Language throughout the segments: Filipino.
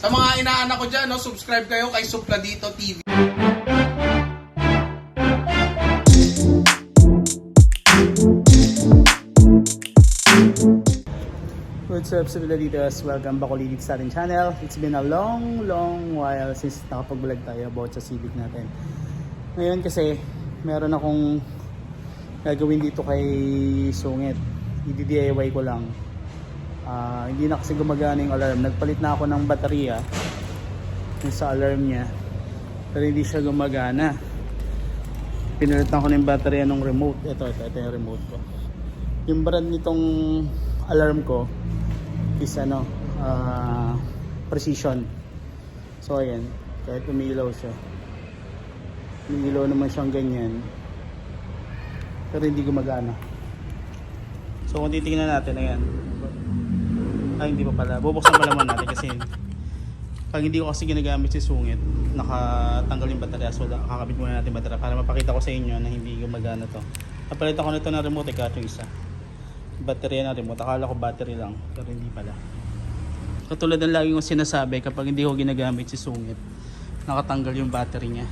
Sa mga inaanak ko dyan, no, subscribe kayo kay Supladito TV. What's up, Supladitos? Welcome back ulit sa ating channel. It's been a long while since nakapag-vlog tayo about sa Civic natin. Ngayon kasi, meron akong gagawin dito kay Sungit. I-DIY ko lang. Hindi na kasi gumagana yung alarm. Nagpalit na ako ng baterya yung sa alarm niya, pero hindi siya gumagana. Pinalitan ko na yung baterya ng remote. Ito yung remote ko. Yung brand nitong alarm ko is Precision. So ayan, kahit umiilaw siya, umiilaw naman siyang ganyan, pero hindi gumagana. So kung titingnan natin, ayan, hindi pa pala, bubuksan pa naman natin kasi pag hindi ko kasi ginagamit si Sungit, nakatanggal yung baterya. So kakabit muna natin baterya para mapakita ko sa inyo na hindi gumagana to. Napalitan ko nito ng remote, kahit yung isa baterya na remote. Akala ko battery lang, pero hindi pala. Katulad ng lagi kong sinasabi, kapag hindi ko ginagamit si Sungit, nakatanggal yung battery niya.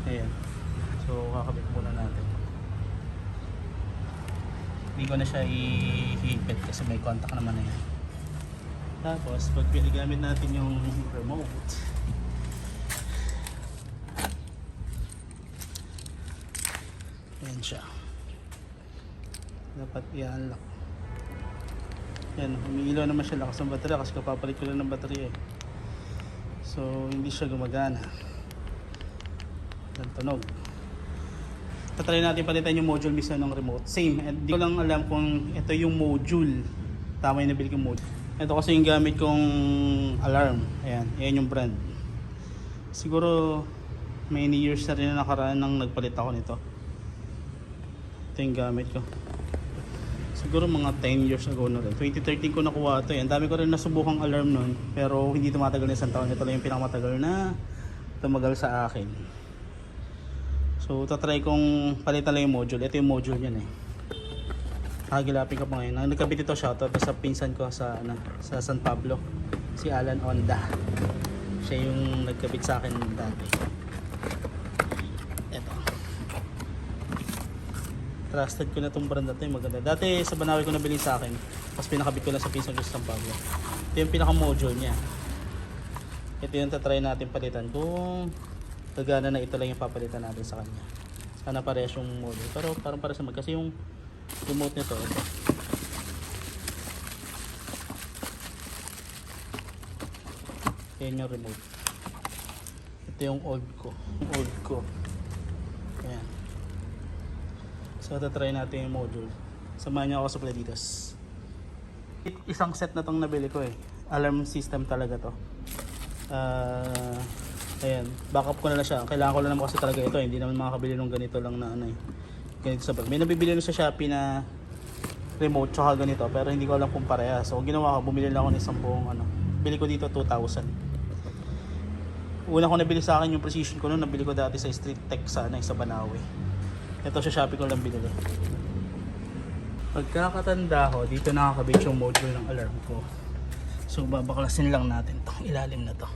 Ayan. So kakabit muna natin. Hindi ko na siya ihigpit kasi may contact naman na yan. Tapos pag pinagamit natin yung remote, ayan siya. Dapat i-unlock. Yan, umiilaw naman siya, lakas ng baterya kasi kapapalit ko lang ng baterya eh. So hindi siya gumagana. Yan, tunog. Tatry natin palitan yung module mismo ng remote. Same, hindi ko lang alam kung ito yung module. Tama yung nabili kong module. Ito kasi yung gamit kong alarm. Ayan, ayan yung brand. Siguro many years na rin na nakaraan nang nagpalit ako nito. Ito yung gamit ko. Siguro mga 10 years ago na rin. 2013 ko nakuha ito. Ang dami ko rin nasubukang alarm nun, pero hindi tumatagal na isang taon. Ito lang yung pinakamatagal na tumagal sa akin. So tatry kong palitan lang yung module. Ito yung module yan eh. Hagilapin ko pa ngayon. Nagkabit ito, shoutout sa pinsan ko sa San Pablo, si Alan Onda. Siya yung nagkabit sa akin dati. Trusted ko na itong brand na ito, yung maganda. Dati sa Banawe ko nabili sa akin, tapos pinakabit ko lang sa pinsan ko sa San Pablo. Ito yung pinaka-module niya. Ito yung tatry natin palitan kung gagana na ito lang yung papalitan natin sa kanya. Sana parehas yung module, pero parang para sa kasi yung remote nito, ito. Yan yung remote. Ito yung old ko. Ayan. So tatry natin yung module. Samahan niyo ako sa Supladitos. Isang set na tong nabili ko eh. Alarm system talaga to. Ayan, backup ko na lang siya. Kailangan ko lang naman kasi talaga ito. Hindi naman makakabili ng ganito lang na ano eh. Ganito sa bag. May nabibili na sa Shopee na remote tsaka ganito, pero hindi ko alam kung pareha. So ginawa ko, bumili lang ako ng isang buong ano. Bili ko dito 2,000. Una ko nabili sa akin yung Precision ko noon, nabili ko dati sa Street Tech sa Banawe. Ito sa Shopee ko lang binili. Pagkakatanda ko, dito nakakabit yung module ng alarm ko. So babaklasin lang natin 'tong ilalim na to.